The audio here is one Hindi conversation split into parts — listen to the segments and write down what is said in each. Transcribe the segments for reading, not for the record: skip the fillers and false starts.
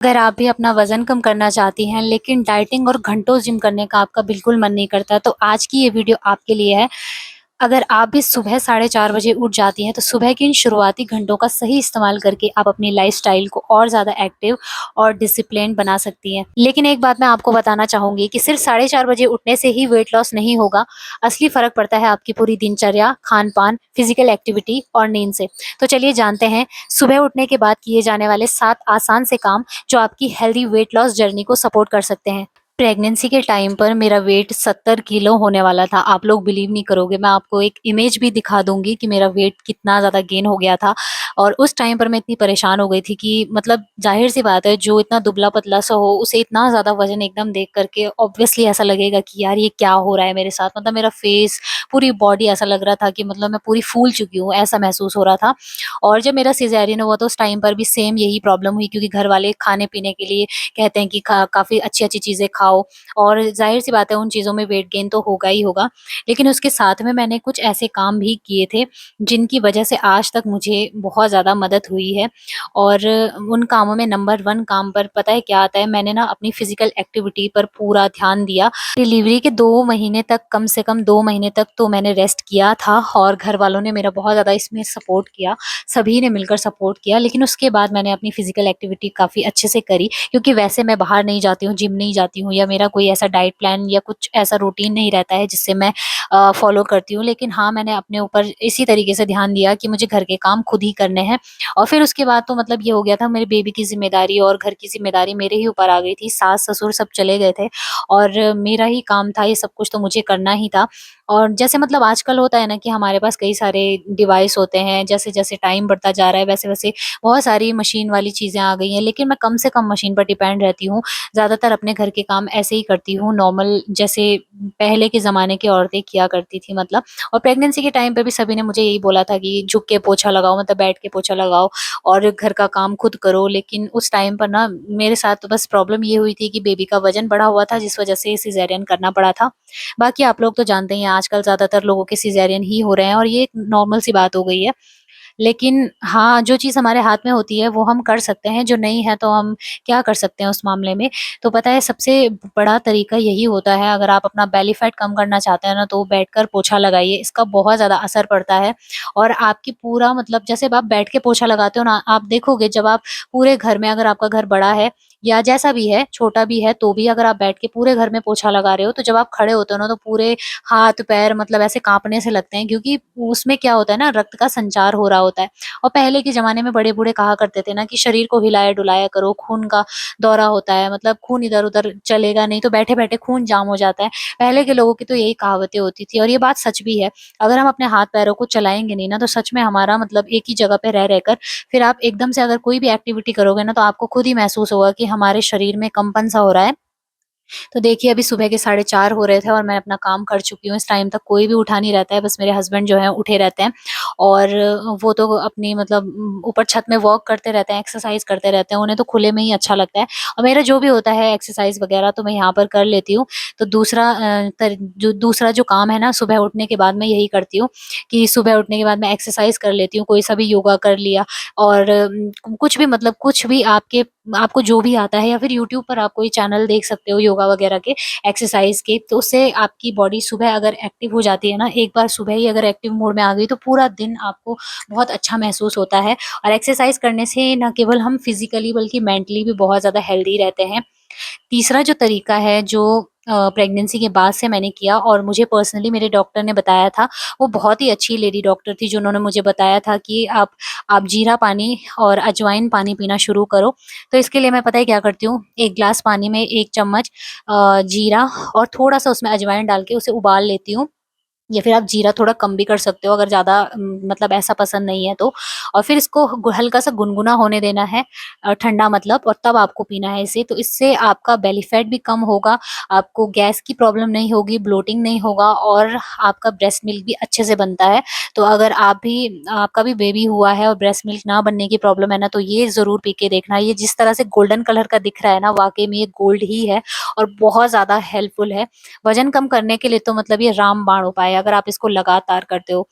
अगर आप भी अपना वज़न कम करना चाहती हैं, लेकिन डाइटिंग और घंटों जिम करने का आपका बिल्कुल मन नहीं करता, तो आज की ये वीडियो आपके लिए है। अगर आप भी सुबह साढ़े 4 बजे उठ जाती हैं, तो सुबह के इन शुरुआती घंटों का सही इस्तेमाल करके आप अपनी लाइफ़स्टाइल को और ज़्यादा एक्टिव और डिसिप्लिन्ड बना सकती हैं। लेकिन एक बात मैं आपको बताना चाहूँगी कि सिर्फ़ साढ़े 4 बजे उठने से ही वेट लॉस नहीं होगा। असली फ़र्क पड़ता है आपकी पूरी दिनचर्या, खान-पान, फ़िज़िकल एक्टिविटी और नींद से। तो चलिए जानते हैं सुबह उठने के बाद किए जाने वाले 7 आसान से काम जो आपकी हेल्दी वेट लॉस जर्नी को सपोर्ट कर सकते हैं। प्रेगनेंसी के टाइम पर मेरा वेट 70 किलो होने वाला था। आप लोग बिलीव नहीं करोगे, मैं आपको एक इमेज भी दिखा दूँगी कि मेरा वेट कितना ज़्यादा गेन हो गया था। और उस टाइम पर मैं इतनी परेशान हो गई थी कि मतलब ज़ाहिर-सी बात है, जो इतना दुबला-पतला सा हो, उसे इतना ज़्यादा वज़न एकदम देख कर के ऑब्वियसली ऐसा लगेगा कि यार ये क्या हो रहा है मेरे साथ? मतलब मेरा फेस, पूरी बॉडी ऐसा लग रहा था कि मतलब मैं पूरी फूल चुकी हूँ, ऐसा महसूस हो रहा था। और जब मेरा सिज़ेरियन हुआ तो उस टाइम पर भी सेम यही प्रॉब्लम हुई, क्योंकि घर वाले खाने-पीने के लिए कहते हैं कि काफ़ी अच्छी-अच्छी चीज़ें खाओ, और ज़ाहिर-सी बात है उन चीज़ों में वेट गेन तो होगा ही होगा। लेकिन उसके साथ में मैंने कुछ ऐसे काम भी किए थे, जिनकी वजह से आज तक मुझे बहुत ज़्यादा मदद हुई है। और उन कामों में नंबर 1 काम पर पता है क्या आता है? मैंने ना अपनी फ़िज़िकल एक्टिविटी पर पूरा ध्यान दिया। डिलीवरी के 2 महीने तक, कम से कम 2 महीने तक तो मैंने रेस्ट किया था, और घर वालों ने मेरा बहुत ज़्यादा इसमें सपोर्ट किया। सभी ने मिलकर सपोर्ट किया, लेकिन उसके बाद मैंने अपनी फ़िज़िकल एक्टिविटी काफ़ी अच्छे से करी, क्योंकि वैसे मैं बाहर नहीं जाती हूँ, जिम नहीं जाती हूँ, या मेरा कोई ऐसा डाइट प्लान या कुछ ऐसा रूटीन नहीं रहता है जिससे मैं फ़ॉलो करती हूँ। लेकिन हाँ, मैंने अपने ऊपर इसी तरीके से ध्यान दिया कि मुझे घर के काम खुद ही करने हैं। और फिर उसके बाद तो मतलब ये हो गया था, मेरे बेबी की ज़िम्मेदारी और घर की ज़िम्मेदारी मेरे ही ऊपर आ गई थी। सास-ससुर सब चले गए थे, और मेरा ही काम था, ये सब कुछ तो मुझे करना ही था। और जैसे मतलब आजकल होता है ना कि हमारे पास कई सारे डिवाइस होते हैं, जैसे-जैसे टाइम बढ़ता जा रहा है वैसे-वैसे बहुत सारी मशीन वाली चीज़ें आ गई हैं, लेकिन मैं कम से कम मशीन पर डिपेंड रहती हूँ। ज़्यादातर अपने घर के काम ऐसे ही करती हूँ नॉर्मल, जैसे पहले के ज़माने की औरतें किया करती थी मतलब। और प्रेगनेंसी के टाइम पे भी सभी ने मुझे यही बोला था कि झुक के पोछा लगाओ, मतलब बैठ के पोछा लगाओ और घर का काम खुद करो। लेकिन उस टाइम पर ना मेरे साथ तो बस प्रॉब्लम ये हुई थी कि बेबी का वज़न बढ़ा हुआ था, जिस वज़ह से सिज़ेरियन करना पड़ा था। बाकी आप लोग तो जानते ही हैं, आजकल ज़्यादातर लोगों के सिज़ेरियन ही हो रहे हैं, और ये एक नॉर्मल सी बात हो गई है। लेकिन हाँ, जो चीज़ हमारे हाथ में होती है वो हम कर सकते हैं, जो नहीं है तो हम क्या कर सकते हैं उस मामले में? तो पता है, सबसे बड़ा तरीका यही होता है, अगर आप अपना बेली फैट कम करना चाहते हैं ना, तो बैठकर पोछा लगाइए, इसका बहुत ज़्यादा असर पड़ता है। और आपकी पूरा मतलब जैसे अब आप बैठ के पोछा लगाते हो ना, आप देखोगे जब आप पूरे घर में, अगर आपका घर बड़ा है या जैसा भी है, छोटा भी है, तो भी अगर आप बैठ के पूरे घर में पोछा लगा रहे हो, तो जब आप खड़े होते हो ना, तो पूरे हाथ-पैर मतलब ऐसे काँपने से लगते हैं, क्योंकि उसमें क्या होता है ना, रक्त का संचार हो रहा होता है। और पहले के ज़माने में बड़े-बूढ़े कहा करते थे ना कि शरीर को हिलाया-डुलाया करो, खून का दौरा होता है, मतलब खून इधर-उधर चलेगा नहीं तो बैठे-बैठे खून जाम हो जाता है। पहले के लोगों की तो यही कहावतें होती थी, और ये बात सच भी है। अगर हम अपने हाथ-पैरों को चलाएँगे नहीं ना, तो सच में हमारा मतलब एक ही जगह पे रह कर फिर आप एकदम से अगर कोई भी एक्टिविटी करोगे ना, तो आपको खुद ही महसूस होगा कि हमारे शरीर में कंपन सा हो रहा है। तो देखिए, अभी सुबह के साढ़े 4 हो रहे थे और मैं अपना काम कर चुकी हूँ। इस टाइम तक कोई भी उठा नहीं रहता है, बस मेरे हस्बैंड जो हैं उठे रहते हैं, और वो तो अपनी मतलब ऊपर छत में वॉक करते रहते हैं, एक्सरसाइज़ करते रहते हैं, उन्हें तो खुले में ही अच्छा लगता है। और मेरा जो भी होता है एक्सरसाइज़ वगैरह तो मैं यहाँ पर कर लेती हूँ। तो दूसरा जो काम है ना, सुबह उठने के बाद मैं यही करती हूँ कि सुबह उठने के बाद मैं एक्सरसाइज़ कर लेती हूँ, कोई सा भी योगा कर लिया, और कुछ भी मतलब कुछ भी आपको जो भी आता है, या फिर यूट्यूब पर आप कोई चैनल देख सकते हो योगा वगैरह के, एक्सरसाइज के, तो उससे आपकी बॉडी सुबह अगर एक्टिव हो जाती है ना, एक बार सुबह ही अगर एक्टिव मोड में आ गई, तो पूरा दिन आपको बहुत अच्छा महसूस होता है। और एक्सरसाइज करने से ना केवल हम फिजिकली बल्कि मेंटली भी बहुत ज़्यादा हेल्दी रहते हैं। तीसरा जो तरीका है, जो प्रेगनेंसी के बाद से मैंने किया और मुझे पर्सनली मेरे डॉक्टर ने बताया था, वो बहुत ही अच्छी लेडी डॉक्टर थी, जिन्होंने मुझे बताया था कि आप जीरा पानी और अजवाइन पानी पीना शुरू करो। तो इसके लिए मैं पता है क्या करती हूँ, 1 ग्लास पानी में 1 चम्मच जीरा और थोड़ा-सा उसमें अजवाइन डाल के उसे उबाल लेती हूँ। या फिर आप जीरा थोड़ा कम भी कर सकते हो, अगर ज़्यादा मतलब ऐसा पसंद नहीं है तो। और फिर इसको हल्का-सा गुनगुना होने देना है, ठंडा मतलब, और तब आपको पीना है इसे। तो इससे आपका बेली फैट भी कम होगा, आपको गैस की प्रॉब्लम नहीं होगी, ब्लोटिंग नहीं होगा, और आपका ब्रेस्ट मिल्क भी अच्छे से बनता है। तो अगर आपका भी बेबी हुआ है और ब्रेस्ट मिल्क ना बनने की प्रॉब्लम है ना, तो ये ज़रूर पी के देखना। ये जिस तरह से गोल्डन कलर का दिख रहा है ना, वाक़ई में ये गोल्ड ही है, और बहुत ज़्यादा हेल्पफुल है। वज़न कम करने के लिए तो मतलब ये रामबाण उपाय है, अगर आप इसको लगातार करते हो।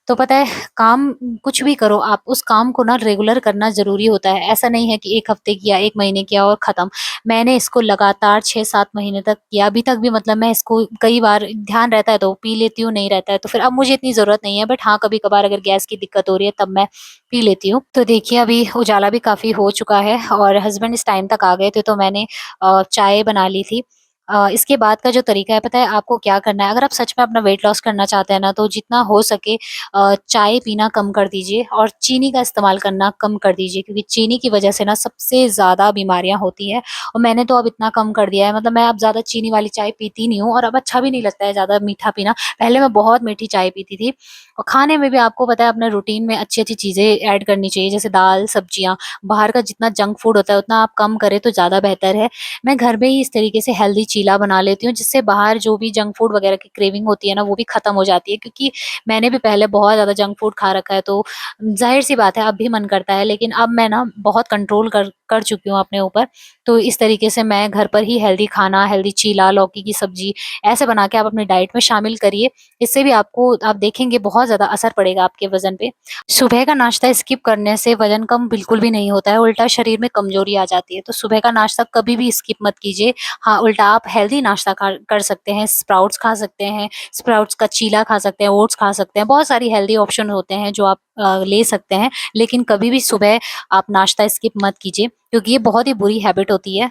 तो पता है काम कुछ भी करो आप उस काम को ना रेगुलर करना ज़रूरी होता है। ऐसा नहीं है कि 1 हफ्ते किया, 1 महीने किया और ख़त्म। मैंने इसको लगातार 6-7 महीने तक किया। अभी तक भी मतलब मैं इसको कई बार ध्यान रहता है तो पी लेती हूँ, नहीं रहता है तो फिर अब मुझे इतनी ज़रूरत नहीं है। बट हाँ, कभी-कभार अगर गैस की दिक्कत हो रही है तब मैं पी लेती हूँ। तो देखिए अभी उजाला भी काफ़ी हो चुका है और हस्बैंड इस टाइम तक आ गए थे तो मैंने चाय बना ली थी। इसके बाद का जो तरीका है पता है आपको क्या करना है? अगर आप सच में अपना वेट लॉस करना चाहते हैं ना तो जितना हो सके चाय पीना कम कर दीजिए और चीनी का इस्तेमाल करना कम कर दीजिए क्योंकि चीनी की वजह से ना सबसे ज़्यादा बीमारियाँ होती हैं और मैंने तो अब इतना कम कर दिया है मतलब मैं अब ज़्यादा चीनी वाली चाय पीती नहीं हूँ और अब अच्छा भी नहीं लगता है ज़्यादा मीठा पीना। पहले मैं बहुत मीठी चाय पीती थी और खाने में भी आपको पता है अपने रूटीन में अच्छी-अच्छी चीज़ें ऐड करनी चाहिए जैसे दाल, सब्जियाँ। बाहर का जितना जंक फूड होता है उतना आप कम करें तो ज़्यादा बेहतर है। मैं घर में ही इस तरीके से हेल्दी चीला बना लेती हूँ जिससे बाहर जो भी जंक फूड वगैरह की क्रेविंग होती है ना वो भी खत्म हो जाती है क्योंकि मैंने भी पहले बहुत ज़्यादा जंक फूड खा रखा है तो ज़ाहिर-सी बात है अब भी मन करता है लेकिन अब मैं ना बहुत कंट्रोल कर कर चुकी हूँ अपने ऊपर। तो इस तरीके से मैं घर पर ही हेल्दी खाना, हेल्दी चीला, लौकी की सब्जी ऐसे बना के आप अपनी डाइट में शामिल करिए। इससे भी आपको आप देखेंगे बहुत ज़्यादा असर पड़ेगा आपके वज़न पे। सुबह का नाश्ता स्किप करने से वज़न कम बिल्कुल भी नहीं होता है, उल्टा शरीर में कमज़ोरी आ जाती है। तो सुबह का नाश्ता कभी भी स्किप मत कीजिए। हाँ, उल्टा आप हेल्दी नाश्ता खा कर सकते हैं, स्प्राउट्स खा सकते हैं, स्प्राउट्स का चीला खा सकते हैं, ओट्स खा सकते हैं। बहुत सारी हेल्दी ऑप्शन होते हैं जो आप ले सकते हैं। लेकिन कभी भी सुबह आप नाश्ता स्किप मत कीजिए क्योंकि ये बहुत ही बुरी हैबिट होती है।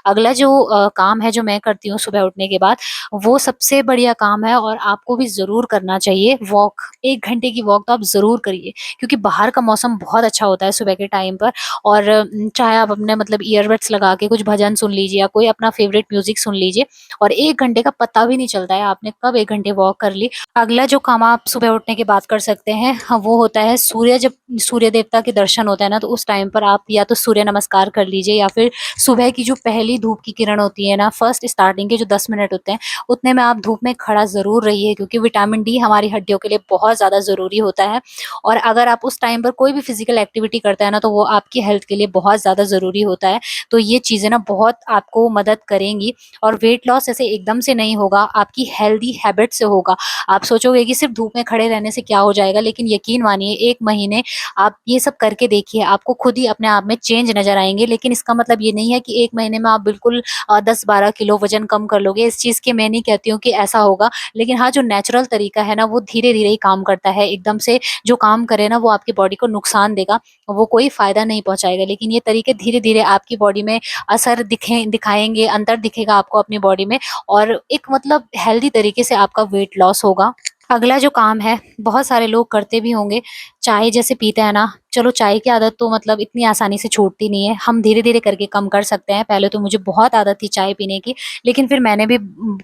अगला जो काम है जो मैं करती हूँ सुबह उठने के बाद, वो सबसे बढ़िया काम है और आपको भी ज़रूर करना चाहिए वॉक। 1 घंटे की वॉक तो आप ज़रूर करिए क्योंकि बाहर का मौसम बहुत अच्छा होता है सुबह के टाइम पर और चाहे आप अपने मतलब ईयरबड्स लगा के कुछ भजन सुन लीजिए या कोई अपना फ़ेवरेट म्यूज़िक सुन लीजिए और 1 घंटे का पता भी नहीं चलता है आपने कब 1 घंटे वॉक कर ली। अगला जो काम आप सुबह उठने के बाद कर सकते हैं, हाँ, वो होता है जब सूर्य देवता के दर्शन होते हैं ना, तो उस टाइम पर आप या तो सूर्य नमस्कार कर लीजिए या फिर सुबह की जो पहली धूप की किरण होती है ना, फर्स्ट स्टार्टिंग के जो 10 मिनट होते हैं, उतने में आप धूप में खड़ा ज़रूर रहिए क्योंकि विटामिन डी हमारी हड्डियों के लिए बहुत ज़्यादा ज़रूरी होता है और अगर आप उस टाइम पर कोई भी फिज़िकल एक्टिविटी करते हैं ना, तो वो आपकी हेल्थ के लिए बहुत ज़्यादा ज़रूरी होता है। तो ये चीज़ें ना बहुत आपको मदद करेंगी और वेट लॉस ऐसे एकदम से नहीं होगा, आपकी हेल्दी हैबिट से होगा। आप सोचोगे कि सिर्फ़ धूप में खड़े रहने से क्या हो जाएगा, लेकिन यकीन मानिए 1 महीने आप ये सब करके देखिए, आपको खुद ही अपने आप में चेंज नज़र आएँगे। लेकिन इसका मतलब ये नहीं है कि 1 महीने में आप बिल्कुल 10-12 किलो वज़न कम कर लोगे। इस चीज़ की मैं नहीं कहती हूँ कि ऐसा होगा, लेकिन हाँ, जो नेचुरल तरीका है ना, वो धीरे-धीरे ही काम करता है। एकदम से जो काम करे ना, वो आपकी बॉडी को नुकसान देगा, वो कोई फ़ायदा नहीं पहुँचाएगा। लेकिन ये तरीके धीरे-धीरे आपकी बॉडी में असर दिखाएँगे, अंतर दिखेगा आपको अपनी बॉडी में और एक मतलब हेल्दी तरीके से आपका वेट लॉस होगा। अगला जो काम है, बहुत सारे लोग करते भी होंगे, चाय जैसे पीते हैं ना, चलो चाय की आदत तो मतलब इतनी आसानी से छूटती नहीं है, हम धीरे-धीरे करके कम कर सकते हैं। पहले तो मुझे बहुत आदत थी चाय पीने की, लेकिन फिर मैंने भी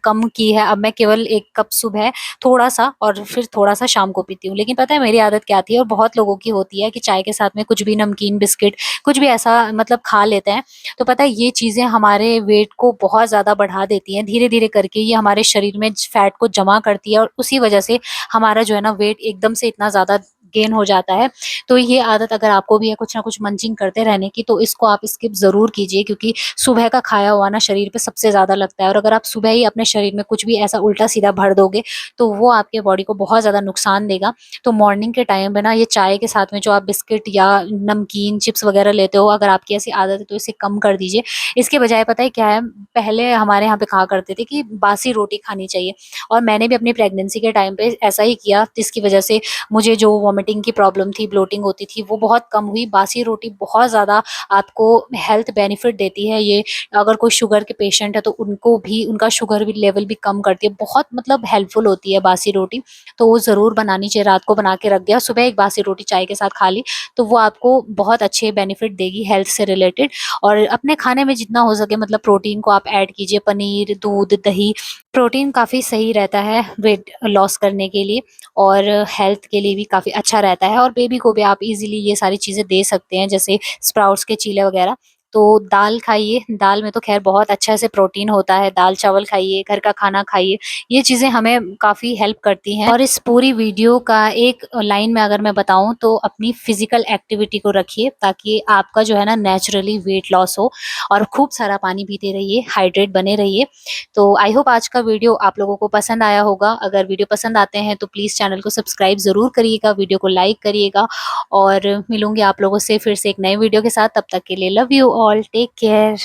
कम की है, अब मैं केवल 1 कप सुबह थोड़ा-सा और फिर थोड़ा-सा शाम को पीती हूँ। लेकिन पता है मेरी आदत क्या थी और बहुत लोगों की होती है कि चाय के साथ में कुछ भी नमकीन, बिस्किट, कुछ भी ऐसा मतलब खा लेते हैं। तो पता है ये चीज़ें हमारे वेट को बहुत ज़्यादा बढ़ा देती हैं, धीरे-धीरे करके ये हमारे शरीर में फैट को जमा करती है और उसी वजह से हमारा जो है ना वेट एकदम से इतना ज़्यादा गेन हो जाता है। तो ये आदत अगर आपको भी है कुछ ना कुछ मंचिंग करते रहने की तो इसको आप स्किप ज़रूर कीजिए क्योंकि सुबह का खाया हुआ ना शरीर पे सबसे ज़्यादा लगता है और अगर आप सुबह ही अपने शरीर में कुछ भी ऐसा उल्टा-सीधा भर दोगे, तो वो आपके बॉडी को बहुत ज़्यादा नुकसान देगा। तो मॉर्निंग के टाइम पे ना ये चाय के साथ में जो आप बिस्किट या नमकीन, चिप्स वग़ैरह लेते हो, अगर आपकी ऐसी आदत है तो इसे कम कर दीजिए। इसके बजाय पता है क्या है, पहले हमारे यहाँ पे कहा करते थे कि बासी रोटी खानी चाहिए और मैंने भी अपनी प्रेगनेंसी के टाइम पे ऐसा ही किया जिसकी वजह से मुझे जो वॉमिटिंग की प्रॉब्लम थी, ब्लोटिंग होती थी, वो बहुत कम हुई। बासी रोटी बहुत ज़्यादा आपको हेल्थ बेनिफिट देती है ये। अगर कोई शुगर के पेशेंट है तो उनको भी उनका शुगर भी लेवल भी कम करती है। बहुत मतलब हेल्पफुल होती है बासी रोटी, तो वो ज़रूर बनानी चाहिए। रात को बना के रख दिया, सुबह एक बासी रोटी चाय के साथ खा ली, तो वो आपको बहुत अच्छे बेनिफिट देगी हेल्थ से रिलेटेड। और अपने खाने में जितना हो सके मतलब प्रोटीन को आप ऐड कीजिए, पनीर, दूध, दही। प्रोटीन काफ़ी सही रहता है वेट लॉस करने के लिए और हेल्थ के लिए भी काफ़ी अच्छा रहता है और बेबी को भी आप इज़िली ये सारी चीज़ें दे सकते हैं जैसे स्प्राउट्स के चीले वगैरह। तो दाल खाइए, दाल में तो ख़ैर बहुत अच्छा से प्रोटीन होता है, दाल-चावल खाइए, घर का खाना खाइए, ये चीज़ें हमें काफ़ी हेल्प करती हैं। और इस पूरी वीडियो का एक लाइन में अगर मैं बताऊँ तो अपनी फ़िज़िकल एक्टिविटी को रखिए, ताकि आपका जो है ना नेचुरली वेट लॉस हो, और खूब सारा पानी पीते रहिए, हाइड्रेट बने रहिए। तो आई होप आज का वीडियो आप लोगों को पसंद आया होगा। अगर वीडियो पसंद आते हैं तो प्लीज़ चैनल को सब्सक्राइब ज़रूर करिएगा, वीडियो को लाइक करिएगा, और मिलूँगी आप लोगों से फिर से एक नए वीडियो के साथ। तब तक के लिए love you all, take care.